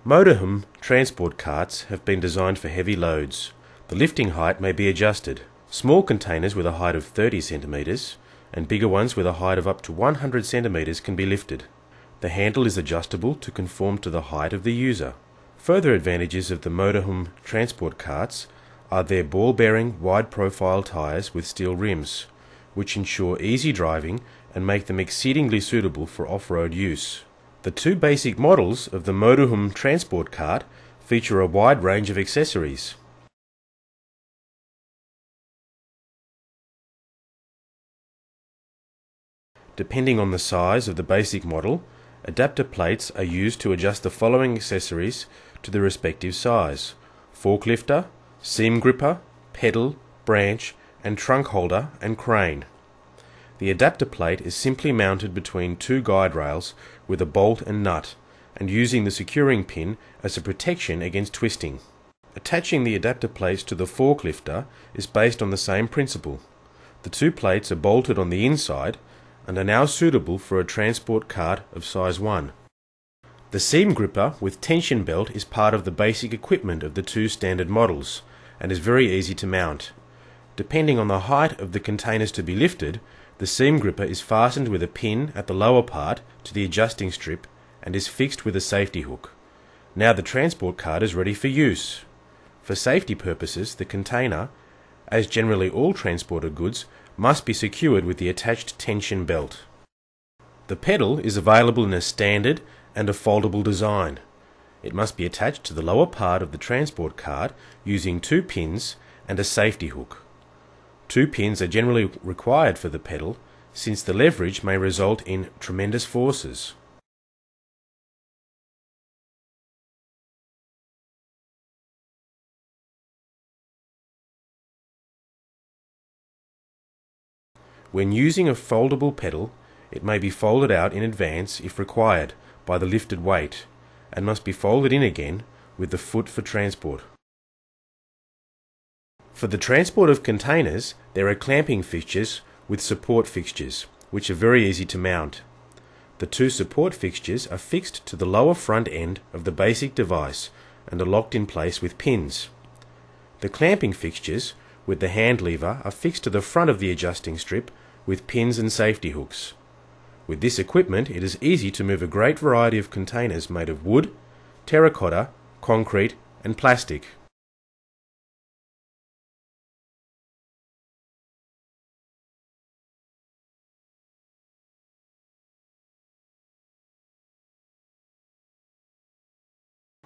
Motorhome transport carts have been designed for heavy loads. The lifting height may be adjusted. Small containers with a height of 30 centimetres and bigger ones with a height of up to 100 centimetres can be lifted. The handle is adjustable to conform to the height of the user. Further advantages of the motorhome transport carts are their ball-bearing, wide-profile tyres with steel rims, which ensure easy driving and make them exceedingly suitable for off-road use. The two basic models of the motorhome transport cart feature a wide range of accessories. Depending on the size of the basic model, adapter plates are used to adjust the following accessories to the respective size: fork lifter, seam gripper, pedal, branch, and trunk holder and crane. The adapter plate is simply mounted between two guide rails with a bolt and nut, and using the securing pin as a protection against twisting. Attaching the adapter plates to the fork lifter is based on the same principle. The two plates are bolted on the inside and are now suitable for a transport cart of size 1. The seam gripper with tension belt is part of the basic equipment of the two standard models and is very easy to mount. Depending on the height of the containers to be lifted, the seam gripper is fastened with a pin at the lower part to the adjusting strip and is fixed with a safety hook. Now the transport cart is ready for use. For safety purposes, the container, as generally all transported goods, must be secured with the attached tension belt. The pedal is available in a standard and a foldable design. It must be attached to the lower part of the transport cart using 2 pins and a safety hook. 2 pins are generally required for the pedal, since the leverage may result in tremendous forces. When using a foldable pedal, it may be folded out in advance if required by the lifted weight, and must be folded in again with the foot for transport. For the transport of containers, there are clamping fixtures with support fixtures, which are very easy to mount. The 2 support fixtures are fixed to the lower front end of the basic device and are locked in place with pins. The clamping fixtures with the hand lever are fixed to the front of the adjusting strip with pins and safety hooks. With this equipment, it is easy to move a great variety of containers made of wood, terracotta, concrete, and plastic.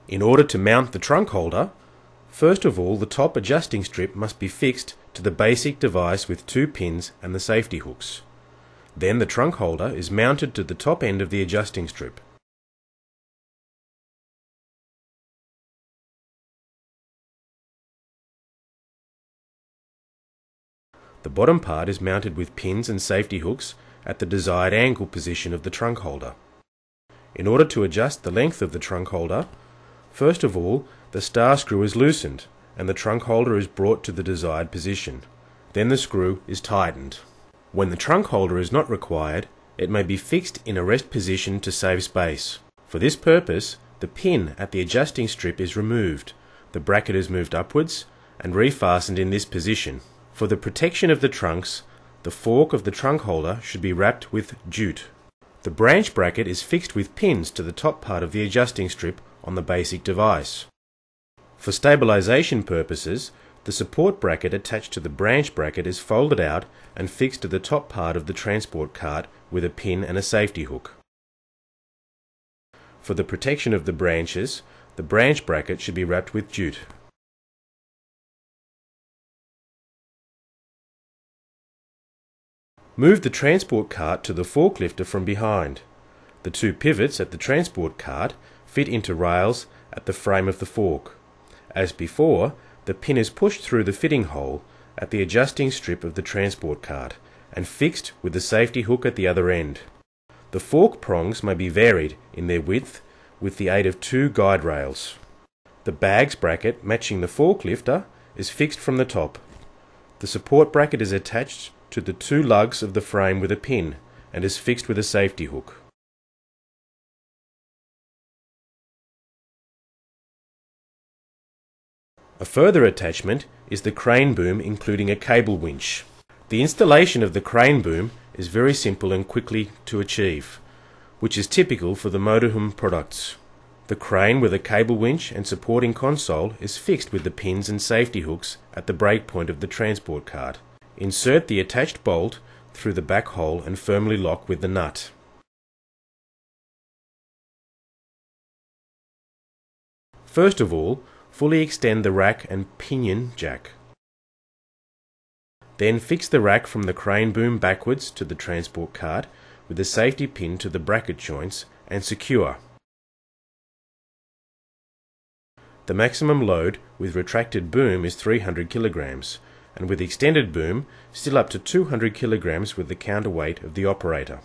In order to mount the trunk holder, first of all the top adjusting strip must be fixed to the basic device with 2 pins and the safety hooks. Then the trunk holder is mounted to the top end of the adjusting strip. The bottom part is mounted with pins and safety hooks at the desired angle position of the trunk holder. In order to adjust the length of the trunk holder, first of all, the star screw is loosened and the trunk holder is brought to the desired position. Then the screw is tightened. When the trunk holder is not required, it may be fixed in a rest position to save space. For this purpose, the pin at the adjusting strip is removed, the bracket is moved upwards and refastened in this position. For the protection of the trunks, the fork of the trunk holder should be wrapped with jute. The branch bracket is fixed with pins to the top part of the adjusting strip on the basic device. For stabilization purposes, the support bracket attached to the branch bracket is folded out and fixed to the top part of the transport cart with a pin and a safety hook. For the protection of the branches, the branch bracket should be wrapped with jute. Move the transport cart to the fork lifter from behind. The 2 pivots at the transport cart fit into rails at the frame of the fork. As before, the pin is pushed through the fitting hole at the adjusting strip of the transport cart and fixed with the safety hook at the other end. The fork prongs may be varied in their width with the aid of 2 guide rails. The bags bracket matching the fork lifter is fixed from the top. The support bracket is attached to the 2 lugs of the frame with a pin and is fixed with a safety hook. A further attachment is the crane boom, including a cable winch. The installation of the crane boom is very simple and quickly to achieve, which is typical for the motorhome products. The crane with a cable winch and supporting console is fixed with the pins and safety hooks at the brake point of the transport cart. Insert the attached bolt through the back hole and firmly lock with the nut. First of all, fully extend the rack and pinion jack. Then fix the rack from the crane boom backwards to the transport cart with a safety pin to the bracket joints and secure. The maximum load with retracted boom is 300 kilograms, and with extended boom still up to 200 kilograms with the counterweight of the operator.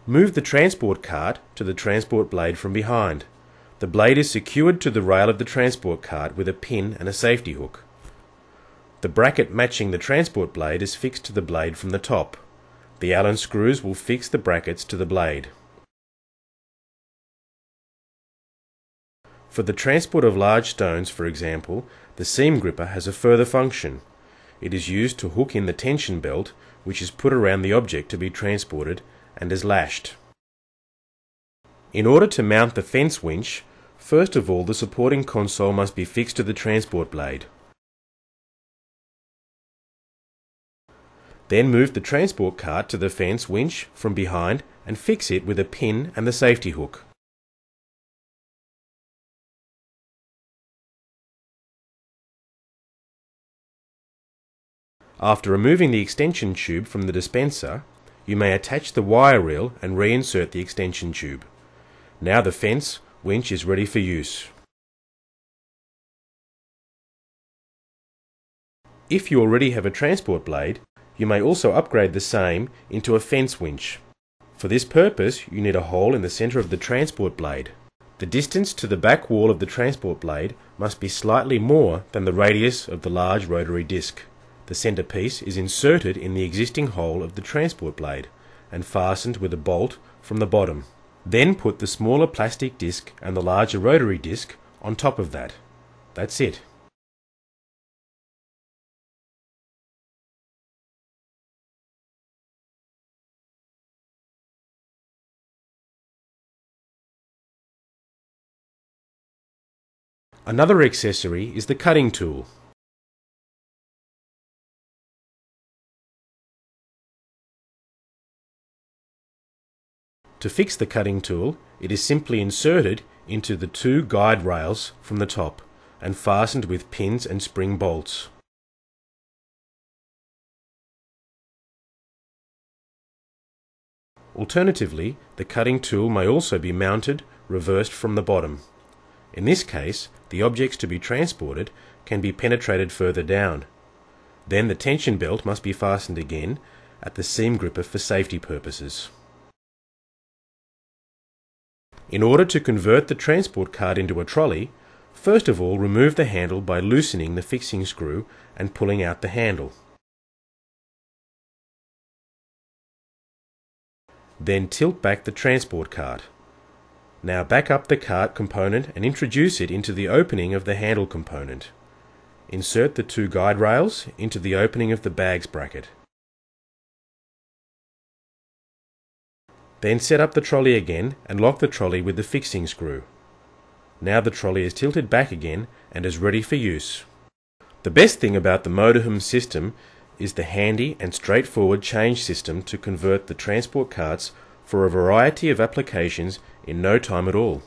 Move the transport cart to the transport blade from behind. The blade is secured to the rail of the transport cart with a pin and a safety hook. The bracket matching the transport blade is fixed to the blade from the top. The Allen screws will fix the brackets to the blade. For the transport of large stones, for example, the seam gripper has a further function. It is used to hook in the tension belt, which is put around the object to be transported and is lashed. In order to mount the fence winch, first of all the supporting console must be fixed to the transport blade. Then move the transport cart to the fence winch from behind and fix it with a pin and the safety hook. After removing the extension tube from the dispenser, you may attach the wire reel and reinsert the extension tube. Now the fence winch is ready for use. If you already have a transport blade, you may also upgrade the same into a fence winch. For this purpose, you need a hole in the centre of the transport blade. The distance to the back wall of the transport blade must be slightly more than the radius of the large rotary disc. The centre piece is inserted in the existing hole of the transport blade and fastened with a bolt from the bottom. Then put the smaller plastic disc and the larger rotary disc on top of that. That's it. Another accessory is the cutting tool. To fix the cutting tool, it is simply inserted into the two guide rails from the top and fastened with pins and spring bolts. Alternatively, the cutting tool may also be mounted reversed from the bottom. In this case, the objects to be transported can be penetrated further down. Then the tension belt must be fastened again at the seam gripper for safety purposes. In order to convert the transport cart into a trolley, first of all remove the handle by loosening the fixing screw and pulling out the handle. Then tilt back the transport cart. Now back up the cart component and introduce it into the opening of the handle component. Insert the two guide rails into the opening of the bags bracket. Then set up the trolley again and lock the trolley with the fixing screw. Now the trolley is tilted back again and is ready for use. The best thing about the motorhome system is the handy and straightforward change system to convert the transport carts for a variety of applications in no time at all.